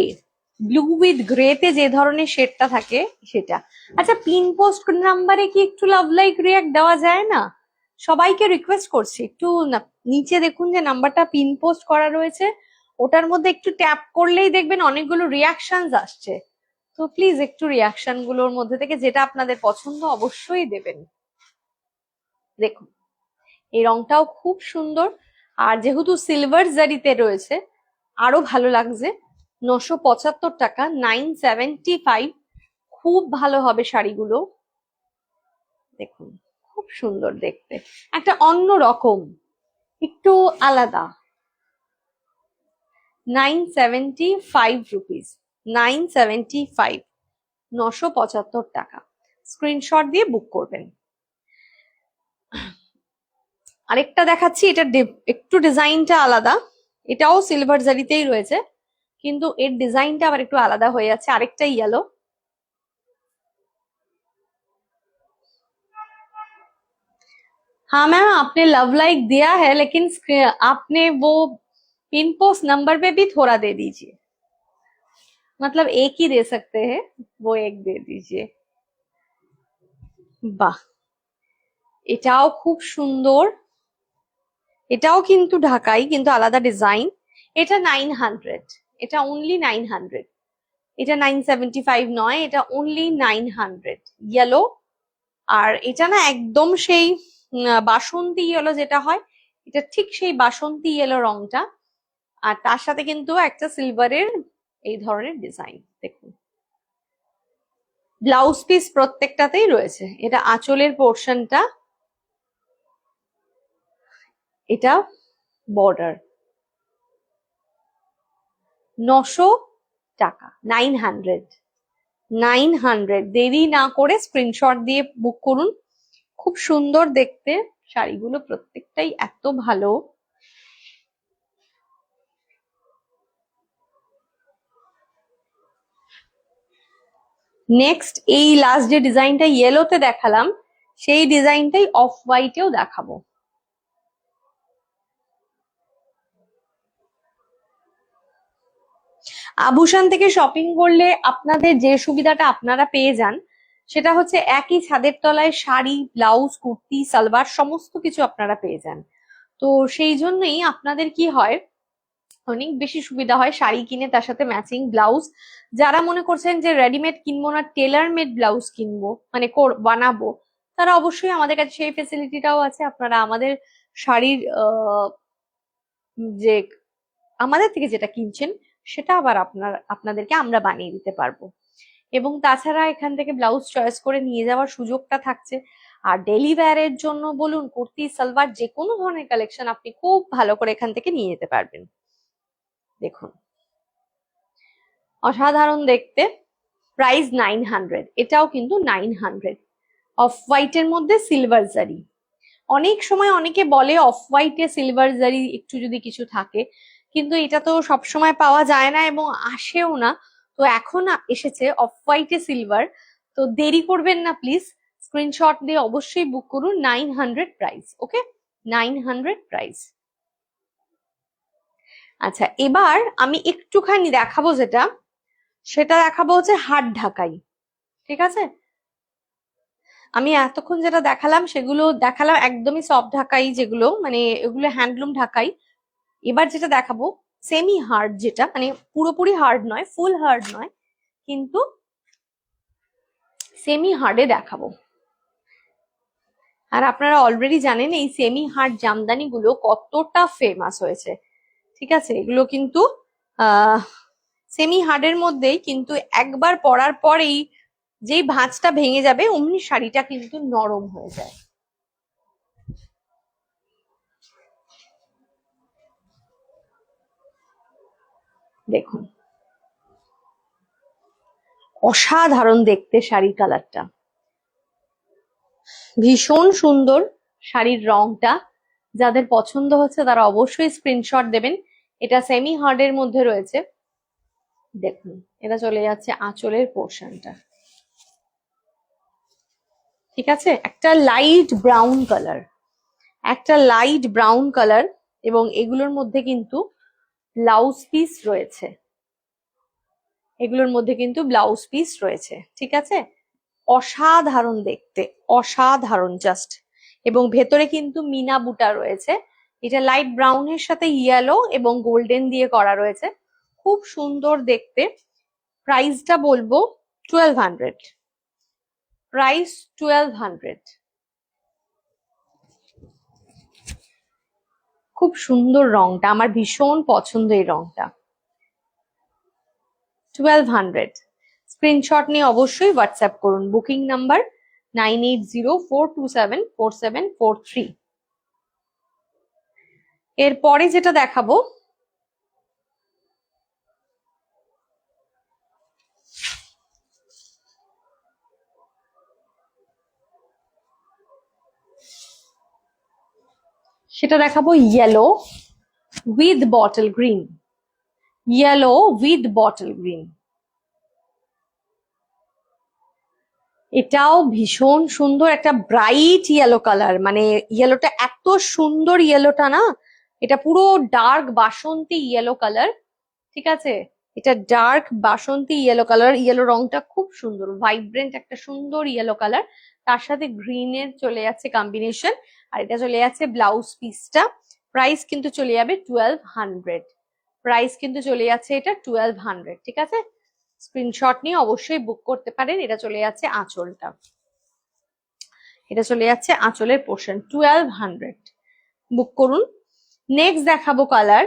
blue with grey তে যে ধরনের শেডটা থাকে সেটা। আচ্ছা, পিন পোস্ট নাম্বারে কি একটু লাভ লাইক রিয়াক্ট দেওয়া যায় না? সবাইকে রিকোয়েস্ট করছি একটু, নিচে দেখুন যে নাম্বারটা পিন পোস্ট করা রয়েছে, ওটার মধ্যে একটু ট্যাপ করলেই দেখবেন অনেকগুলো রিয়াকশনস আসছে, তো প্লিজ একটু রিয়াকশন গুলোর মধ্যে থেকে যেটা আপনাদের পছন্দ অবশ্যই দেবেন। দেখুন এই রংটাও খুব সুন্দর, আর যেহেতু সিলভার জারিতে রয়েছে আরো ভালো লাগছে। 975 টাকা, 975, খুব ভালো হবে শাড়িগুলো, দেখুন খুব সুন্দর দেখতে, একটা অন্য রকম, একটু আলাদা। 975 রুপিস, 975, 975 টাকা, স্ক্রিনশট দিয়ে বুক করবেন। আরেকটা দেখাচ্ছি, এটা একটু ডিজাইনটা আলাদা, এটাও সিলভার জারিতেই রয়েছে কিন্তু এর ডিজাইনটা আবার একটু আলাদা হয়ে যাচ্ছে, আরেকটা ইয়েলো। हाँ मैम, आपने लव लाइक दिया है लेकिन आपने वो पिन पोस्ट नंबर पे भी थोड़ा दे दीजिए, मतलब एक ही दे सकते हैं, वो एक दे दीजिए। বাহ, এটাও খুব সুন্দর, এটাও কিন্তু ঢাকাই, কিন্তু আলাদা ডিজাইন। এটা 900, এটা অনলি 900, এটা 975 নয়, এটা অনলি 900 ইয়েলো। আর এটা না একদম সেই বাসন্তী ইয়েলো যেটা হয়, এটা ঠিক সেই বাসন্তী ইয়েলো রংটা। আর তার সাথে কিন্তু একটা সিলভারের এই ধরনের ডিজাইন দেখুন। ব্লাউজ পিস প্রত্যেকটাতেই রয়েছে। এটা আঁচলের পোর্শনটা, এটা বর্ডার। 900 টাকা, 900, 900। দেরি না করে স্ক্রিনশট দিয়ে বুক করুন। খুব সুন্দর দেখতে শাড়িগুলো, প্রত্যেকটাই এত ভালো। নেক্সট এই লাস্ট যে ডিজাইনটা ইয়েলোতে দেখালাম, সেই ডিজাইনটাই অফ হোয়াইটেও দেখাবো। আভূষণ থেকে শপিং করলে আপনাদের যে সুবিধাটা আপনারা পেয়ে যান, সেটা হচ্ছে একই ছাদের তলায় শাড়ি, ব্লাউজ, কুর্তি, সালোয়ার সমস্ত কিছু আপনারা পেয়ে যান। তো সেই জন্যই আপনাদের কি হয়, অনেক বেশি সুবিধা হয় শাড়ি কিনে তার সাথে ম্যাচিং ব্লাউজ। যারা মনে করছেন যে রেডিমেড কিনবো না, টেলার মেড ব্লাউজ কিনবো, মানে বানাবো, তারা অবশ্যই আমাদের কাছে সেই ফেসিলিটিটাও আছে। আপনারা আমাদের শাড়ির যে আমাদের থেকে যেটা কিনছেন, সেটা আবার আপনাদেরকে আমরা বানিয়ে দিতে পারবো। এবং তাছাড়া এখান থেকে ব্লাউজ চয়েস করে নিয়ে যাওয়ার সুযোগটা থাকছে। আর ডেলি ওয়্যারের জন্য বলুন, কুর্তি, সালোয়ার, যে কোনো ধরনের কালেকশন আপনি খুব ভালো করে এখান থেকে নিয়ে যেতে পারবেন। দেখুন, অসাধারণ দেখতে। প্রাইস 900, এটাও কিন্তু 900। অফ হোয়াইটের মধ্যে সিলভার জারি। অনেক সময় অনেকে বলে অফ হোয়াইটে সিলভার জারি একটু যদি কিছু থাকে, কিন্তু এটা তো সব সময় পাওয়া যায় না এবং আসেও না। তো এখন এসেছে অফ হোয়াইটে সিলভার। তো দেরি করবেন না প্লিজ, স্ক্রিনশট দিয়ে অবশ্যই বুক করুন। 900 প্রাইস, ওকে, 900 প্রাইস। আচ্ছা, এবার আমি একটুখানি দেখাবো সেটা দেখাবো হচ্ছে হাত ঢাকাই। ঠিক আছে, আমি এতক্ষণ যেটা দেখালাম সেগুলো দেখালাম একদমই সফট ঢাকাই, যেগুলো মানে এগুলো হ্যান্ডলুম ঢাকাই। এবার যেটা দেখাবো সেমি হার্ড, যেটা মানে পুরোপুরি হার্ড নয়, ফুল হার্ড নয়, কিন্তু সেমি হার্ডে দেখাবো। আর আপনারা অলরেডি জানেন এই সেমি হার্ড জামদানি গুলো কতটা ফেমাস হয়েছে। ঠিক আছে, এগুলো কিন্তু সেমি হার্ডের মধ্যেই, কিন্তু একবার পরার পরেই যেই ভাঁজটা ভেঙে যাবে অমনি শাড়িটা কিন্তু নরম হয়ে যায়। দেখুন, অসাধারণ দেখতে শাড়ির কালারটা, ভীষণ সুন্দর শাড়ির রংটা। যাদের পছন্দ হচ্ছে তারা অবশ্যই স্ক্রিনশট দেবেন। এটা সেমি হার্ডের মধ্যে রয়েছে। দেখুন, এটা চলে যাচ্ছে আঁচলের পোর্শনটা। ঠিক আছে, একটা লাইট ব্রাউন কালার, একটা লাইট ব্রাউন কালার, এবং এগুলোর মধ্যে কিন্তু ব্লাউজ পিস রয়েছে। এগুলোর মধ্যে কিন্তু ব্লাউজ পিস রয়েছে। ঠিক আছে, অসাধারণ দেখতে, অসাধারণ জাস্ট। এবং ভেতরে কিন্তু মিনা বুটা রয়েছে। এটা লাইট ব্রাউনের সাথে ইয়েলো এবং গোল্ডেন দিয়ে করা রয়েছে, খুব সুন্দর দেখতে। প্রাইসটা বলবো 1200, প্রাইস 1200। খুব সুন্দর রংটা, আমার ভীষণ পছন্দ এই রংটা। 1200। স্ক্রিনশট নিয়ে অবশ্যই হোয়াটসঅ্যাপ করুন। Booking number 9804274743। এরপরে যেটা দেখাবো সেটা দেখাবো yellow with bottle green. Yellow with bottle green, এটাও ভীষণ সুন্দর, একটা ব্রাইট ইয়েলো কালার। মানে ইয়েলোটা এত সুন্দর, ইয়েলোটা না, এটা পুরো ডার্ক বাসন্তী ইয়েলো কালার। ঠিক আছে, এটা ডার্ক বাসন্তী ইয়েলো কালার, ইয়েলো রংটা খুব সুন্দর, ভাইব্রেন্ট একটা সুন্দর ইয়েলো কালার, তার সাথে গ্রিনের চলে যাচ্ছে কম্বিনেশন। আর এটা চলে যাচ্ছে ব্লাউজ পিসটা। প্রাইস কিন্তু চলে যাবে 1200। প্রাইস কিন্তু চলে যাচ্ছে এটা 1200, ঠিক আছে? স্ক্রিনশট নিয়ে অবশ্যই বুক করতে পারেন। এটা চলে যাচ্ছে আঁচলটা, এটা চলে যাচ্ছে আঁচলের পোর্শন, 1200, বুক করুন। নেক্সট দেখাবো কালার,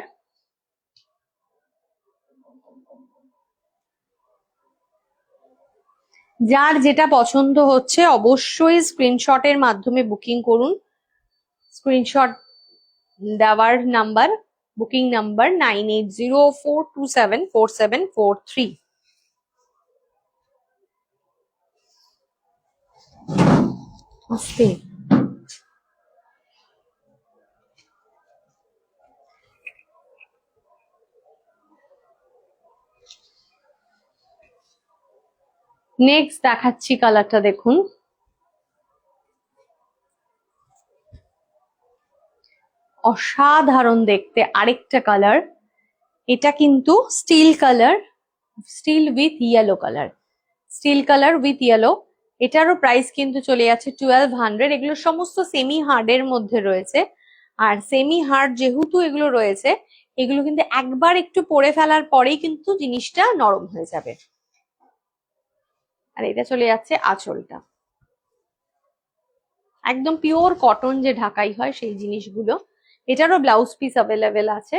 যার যেটা পছন্দ হচ্ছে অবশ্যই স্ক্রিনশটের মাধ্যমে বুকিং করুন। স্ক্রিনশট দেওয়ার নাম্বার, বুকিং নাম্বার 9804274743। আস্তে নেক্সট দেখাচ্ছি কালারটা, দেখুন অসাধারণ দেখতে আরেকটা কালার। এটা কিন্তু steel colour, steel with yellow colour, steel colour with yellow. এটারও প্রাইস কিন্তু চলে যাচ্ছে 1200। এগুলো সমস্ত সেমি হার্ডের মধ্যে রয়েছে। আর সেমি হার্ড যেহেতু এগুলো রয়েছে, এগুলো কিন্তু একবার একটু পরে ফেলার পরেই কিন্তু জিনিসটা নরম হয়ে যাবে। আর এটা চলে যাচ্ছে আঁচলটা, একদম পিওর কটন যে ঢাকাই হয় সেই জিনিসগুলো। এটারও ব্লাউজ পিস অ্যাভেলেবেল আছে,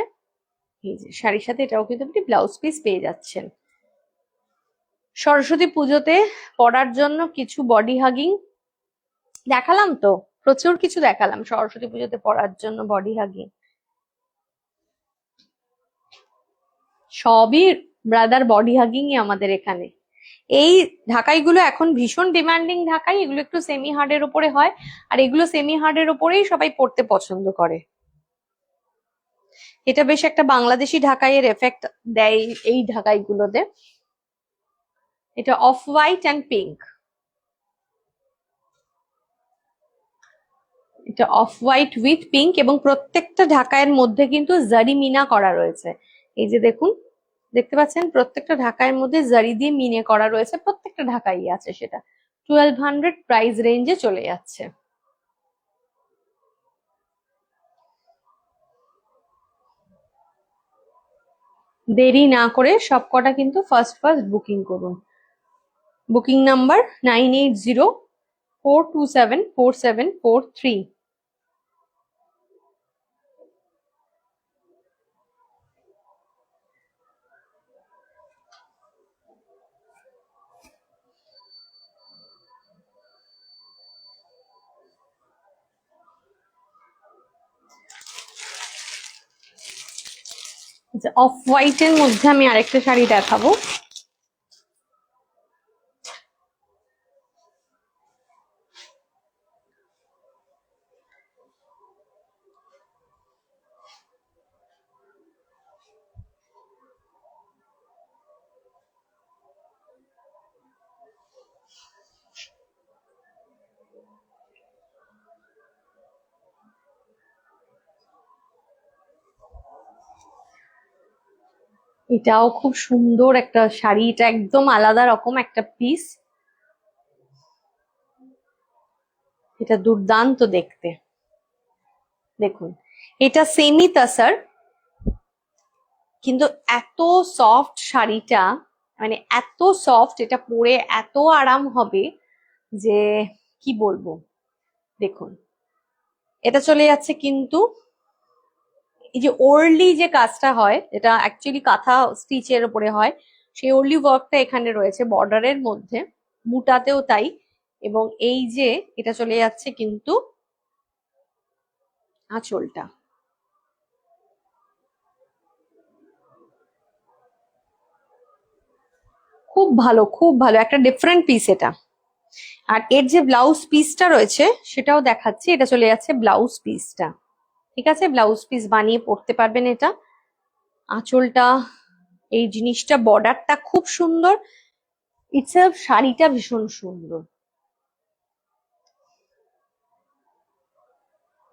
এই যে শাড়ির সাথে এটাও কিন্তু আপনি ব্লাউজ পিস পেয়ে যাচ্ছেন। সরস্বতী পুজোতে পরার জন্য কিছু বডি হাগিং দেখালাম, তো প্রচুর কিছু দেখালাম সরস্বতী পুজোতে পরার জন্য বডি হাগিং। সবই ব্রাদার বডি হাগিংই আমাদের এখানে। এই ঢাকাইগুলো এখন ভীষণ ডিমান্ডিং ঢাকাই, এগুলো একটু সেমি হার্ডের উপরে হয়। আর এগুলো সেমি হার্ডের উপরেই সবাই পড়তে পছন্দ করে। এটা বেশ একটা বাংলাদেশি ঢাকাইয়ের এফেক্ট দেয় এই ঢাকাইগুলোতে। এটা অফ হোয়াইট অ্যান্ড পিঙ্ক, এটা অফ হোয়াইট উইথ পিঙ্ক, এবং প্রত্যেকটা ঢাকাইয়ের মধ্যে কিন্তু জারি মিনা করা রয়েছে। এই যে দেখুন, দেখতে পাচ্ছেন প্রত্যেকটা ঢাকাইয়ের মধ্যে জারি দিয়ে মিনে করা রয়েছে, প্রত্যেকটা ঢাকাই আছে সেটা। 1200 প্রাইস রেঞ্জে চলে যাচ্ছে। দেরি না করে সবকটা কিন্তু ফার্স্ট ফার্স্ট বুকিং করুন। Booking number 9804274743। অফ হোয়াইট এর মধ্যে আমি আরেকটা শাড়ি দেখাবো। এটাও খুব সুন্দর একটা শাড়ি, এটা একদম আলাদা রকম একটা পিস, এটা দুর্দান্ত দেখতে। দেখুন, এটা সেমি তাসার, কিন্তু এত সফট শাড়িটা, মানে এত সফট, এটা পরে এত আরাম হবে যে কি বলবো। দেখুন, এটা চলে যাচ্ছে কিন্তু এই যে ওর্লি যে কাজটা হয়, যেটা অ্যাকচুয়ালি কাঁথা স্টিচের উপরে হয়, সেই ওর্লি ওয়ার্কটা এখানে রয়েছে বর্ডারের মধ্যে, বুটাতেও তাই। এবং এই যে এটা চলে যাচ্ছে কিন্তু আঁচলটা, খুব ভালো, খুব ভালো একটা ডিফারেন্ট পিস এটা। আর এর যে ব্লাউজ পিসটা রয়েছে সেটাও দেখাচ্ছি, এটা চলে যাচ্ছে ব্লাউজ পিসটা, ঠিক আছে? ব্লাউজ পিস বানিয়ে পরতে পারবেন এটা। আঁচলটা, এই জিনিসটা, বর্ডারটা খুব সুন্দর, ইটসেলফ শাড়িটা ভীষণ সুন্দর।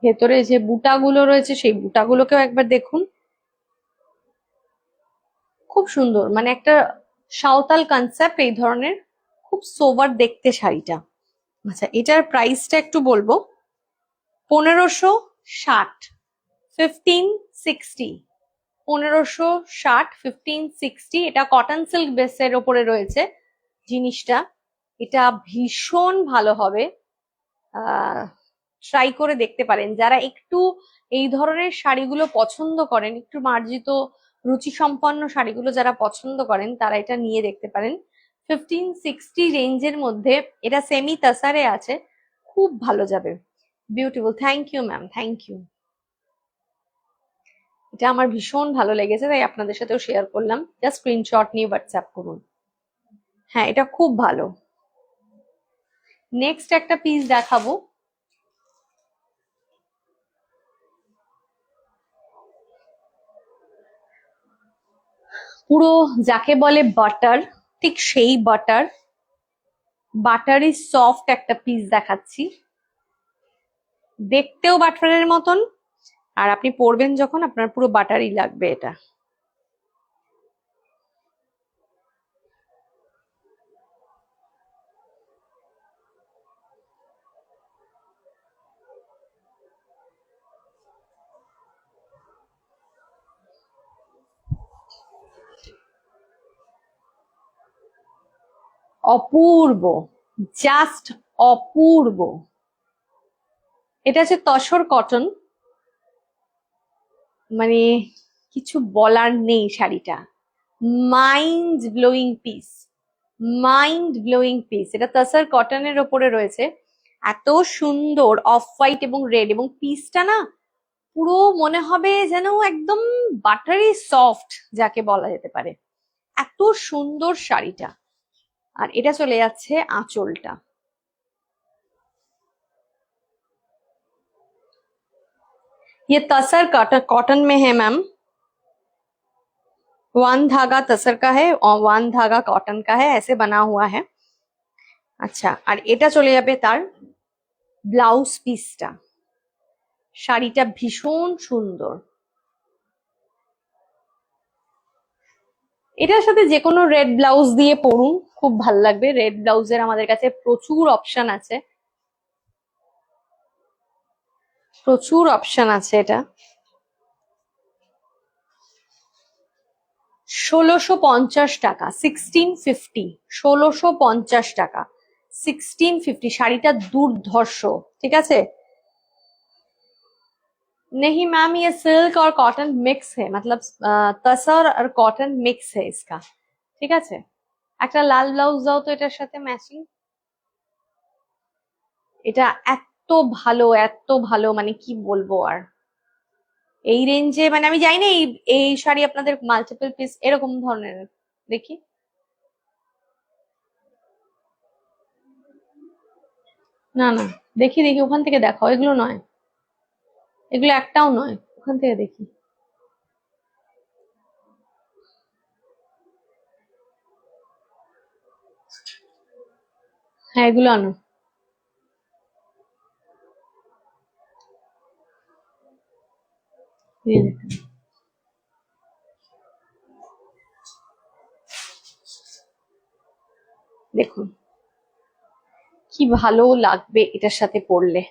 ভেতরে যে বুটাগুলো রয়েছে সেই বুটাগুলোকেও একবার দেখুন, খুব সুন্দর, মানে একটা সাঁওতাল কনসেপ্ট এই ধরনের, খুব সোবার দেখতে শাড়িটা। আচ্ছা, এটার প্রাইসটা একটু বলবো। 1560, 1560, 1560, 1560। এটা কটন সিল্ক বেসের ওপরে রয়েছে জিনিসটা। এটা ভীষণ ভালো হবে, ট্রাই করে দেখতে পারেন। যারা একটু এই ধরনের শাড়িগুলো পছন্দ করেন, একটু মার্জিত রুচি সম্পন্ন শাড়িগুলো যারা পছন্দ করেন, তারা এটা নিয়ে দেখতে পারেন। 1560 রেঞ্জের মধ্যে এটা সেমি তাসারে আছে, খুব ভালো যাবে। Beautiful, thank you ma'am, thank you. এটা আমার ভীষণ ভালো লেগেছে, তাই আপনাদের সাথেও শেয়ার করলাম। জাস্ট স্ক্রিনশট নিয়ে হোয়াটসঅ্যাপ করুন। হ্যাঁ, এটা খুব ভালো। নেক্সট একটা পিস দেখাবো। পুরো যাকে বলে বাটার, ঠিক সেই বাটার, বাটারি সফট একটা পিস দেখাচ্ছি। দেখতেও বাটারের মতন, আর আপনি পরবেন যখন আপনার পুরো বাটারই লাগবে এটা। অপূর্ব, জাস্ট অপূর্ব। এটা হচ্ছে তসর কটন, মানে কিছু বলার নেই। শাড়িটা mind blowing piece, mind blowing piece. এটা তসর কটনের ওপরে রয়েছে, এত সুন্দর অফ হোয়াইট এবং রেড, এবং পিসটা না পুরো মনে হবে যেন একদম বাটারি সফট যাকে বলা যেতে পারে। এত সুন্দর শাড়িটা। আর এটা চলে যাচ্ছে আঁচলটা। ये तसर कॉटन में है मैम, वन धागा तसर का है और वन धागा कॉटन का है, ऐसे बना हुआ है। আচ্ছা, আর এটা চলে যাবে তার ব্লাউজ পিসটা। শাড়িটা ভীষণ সুন্দর। এটার সাথে যে কোনো রেড ব্লাউজ দিয়ে পরুন, খুব ভাল লাগবে। রেড ব্লাউজের আমাদের কাছে প্রচুর অপশন আছে, প্রচুর অপশন আছে। এটা 1650 টাকা, 1650, 1650 টাকা, 1650। শাড়িটা দুর্ধর্ষ, ঠিক আছে। नहीं मैम, ये सिल्क और कॉटन मिक्स है, मतलब तसर और कॉटन मिक्स है इसका, ঠিক আছে। একটা লাল ব্লাউজ দাও তো এটার সাথে ম্যাচিং। এটা এত ভালো, এত ভালো, মানে কি বলবো আর। এই রেঞ্জে, মানে আমি জানি না এই এই শাড়ি আপনাদের মাল্টিপল পিস এরকম ধরনের। দেখি, না না, দেখি দেখি, ওখান থেকে দেখাও। এগুলো নয়, এগুলো একটাও নয়, ওখান থেকে দেখি। হ্যাঁ, এগুলো আনো। দিয়ে দেখো। দেখুন কি ভালো লাগবে এটার সাথে পরলে,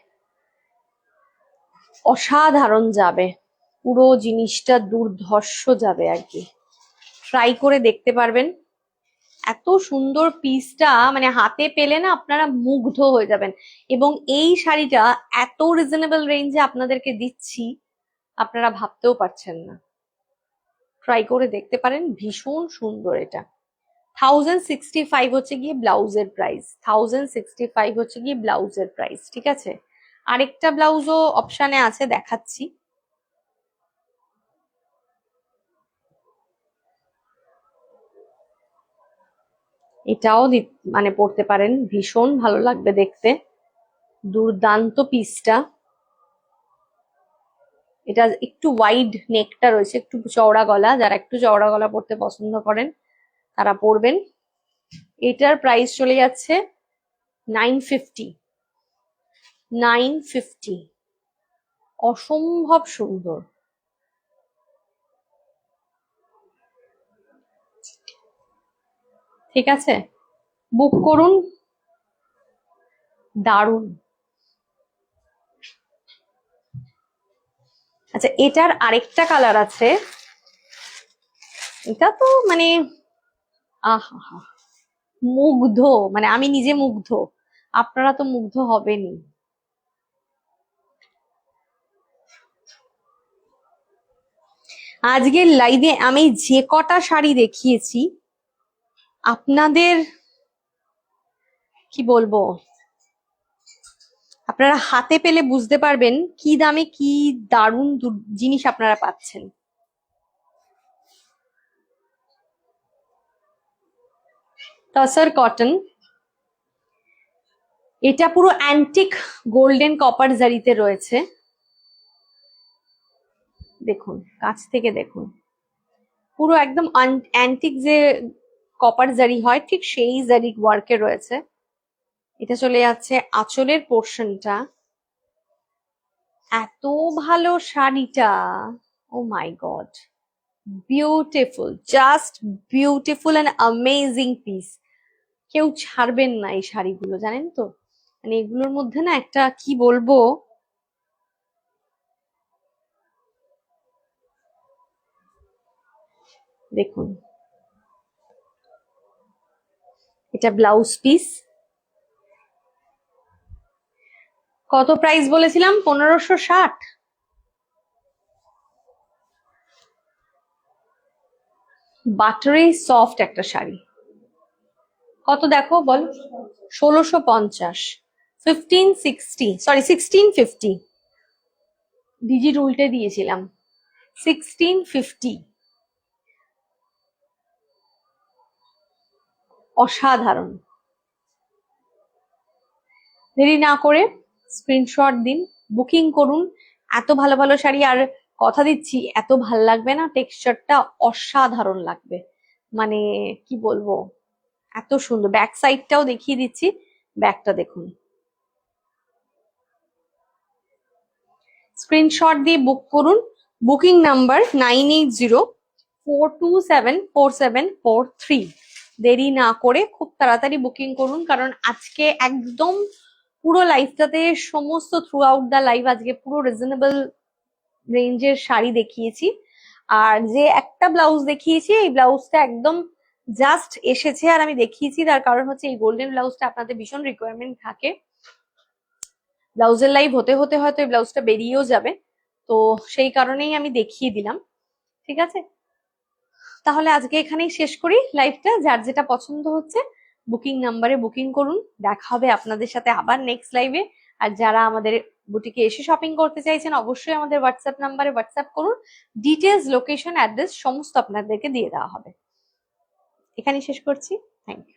অসাধারণ যাবে। পুরো জিনিসটা দুর্ধর্ষ যাবে আর কি। ট্রাই করে দেখতে পারবেন। এত সুন্দর পিসটা, মানে হাতে পেলে না আপনারা মুগ্ধ হয়ে যাবেন। এবং এই শাড়িটা এত রিজনেবল রেঞ্জে আপনাদেরকে দিচ্ছি, আপনারা ভাবতেও পারছেন না। ট্রাই করে দেখতে পারেন, ভীষণ সুন্দর এটা। 1065 হচ্ছে গিয়ে ব্লাউজের প্রাইস, 1065 হচ্ছে গিয়ে ব্লাউজের প্রাইস, ঠিক আছে। আরেকটা ব্লাউজও অপশানে আছে, দেখাচ্ছি। এটাও মানে পরতে পারেন, ভীষণ ভালো লাগবে দেখতে। দুর্দান্ত পিসটা। এটা একটু ওয়াইড নেকটা রয়েছে, একটু চওড়া গলা, যারা একটু চওড়া গলা পরতে পছন্দ করেন তারা পরবেন। এটার প্রাইস চলে যাচ্ছে 950, 950। অসম্ভব সুন্দর। ঠিক আছে, বুক করুন। দারুণ। আচ্ছা, এটার আরেকটা কালার আছে, এটা তো মানে আহা, মুগ্ধ, মানে আমি নিজে মুগ্ধ, আপনারা তো মুগ্ধ হবেনই। আজকের লাইভে আমি যে কটা শাড়ি দেখিয়েছি আপনাদের কি বলবো, আপনারা হাতে পেলে বুঝতে পারবেন কি দামে কি দারুণ জিনিস আপনারা পাচ্ছেন। তসর কটন, এটা পুরো অ্যান্টিক গোল্ডেন কপার জারিতে রয়েছে। দেখুন, কাছ থেকে দেখুন, পুরো একদম অ্যান্টিক যে কপার জারি হয় ঠিক সেই জারি ওয়ার্কে রয়েছে। এটা চলে যাচ্ছে আঁচলের পোর্শনটা। এত ভালো শাড়িটা, oh my god, beautiful, just beautiful and amazing piece. কেউ ছাড়বেন না এই শাড়িগুলো, জানেন তো, মানে এগুলোর মধ্যে না একটা কি বলবো, দেখুন এটা ব্লাউজ পিস। কত প্রাইস বলেছিলাম? 1560। বাটারি সফট একটা শাড়ি। কত দেখো বল? 1650, 1560, সরি 1650, ডিজিট উল্টে দিয়েছিলাম, 1650। অসাধারণ। দেরি না করে স্ক্রিনশট দিন, বুকিং করুন। এত ভালো ভালো শাড়ি, আর কথা দিচ্ছি এত ভাল লাগবে না, টেক্সচারটা অসাধারণ লাগবে, মানে কি বলবো, এত সুন্দর। ব্যাক সাইডটাও দেখিয়ে দিচ্ছি, ব্যাকটা দেখুন। স্ক্রিনশট দিয়ে বুক করুন। Booking number 9804274743। দেরি না করে খুব তাড়াতাড়ি বুকিং করুন, কারণ আজকে একদম পুরো লাইফটাতে সমস্ত থ্রু আউট দা লাইভ আজকে পুরো রিজনেবল রেঞ্জের শাড়ি দেখিয়েছি। আর যে একটা ব্লাউজ দেখিয়েছি, এই ব্লাউজটা একদম জাস্ট এসেছে আর আমি দেখিয়েছি, তার কারণ হচ্ছে এই গোল্ডেন ব্লাউজটা আপনাদের ভীষণ রিকোয়ারমেন্ট থাকে। ব্লাউজের লাইভ হতে হতে হয়তো এই ব্লাউজটা বেরিয়েও যাবে, তো সেই কারণেই আমি দেখিয়ে দিলাম। ঠিক আছে, তাহলে আজকে এখানেই শেষ করি লাইভটা। যার যেটা পছন্দ হচ্ছে বুকিং নাম্বারে বুকিং করুন। দেখা হবে আপনাদের সাথে আবার নেক্সট লাইভে। আর যারা আমাদের বুটিকে এসে শপিং করতে চাইছেন অবশ্যই আমাদের হোয়াটসঅ্যাপ নাম্বারে হোয়াটসঅ্যাপ করুন। ডিটেলস, লোকেশন, অ্যাড্রেস সমস্ত আপনাদেরকে দিয়ে দেওয়া হবে। এখানেই শেষ করছি। Thank you.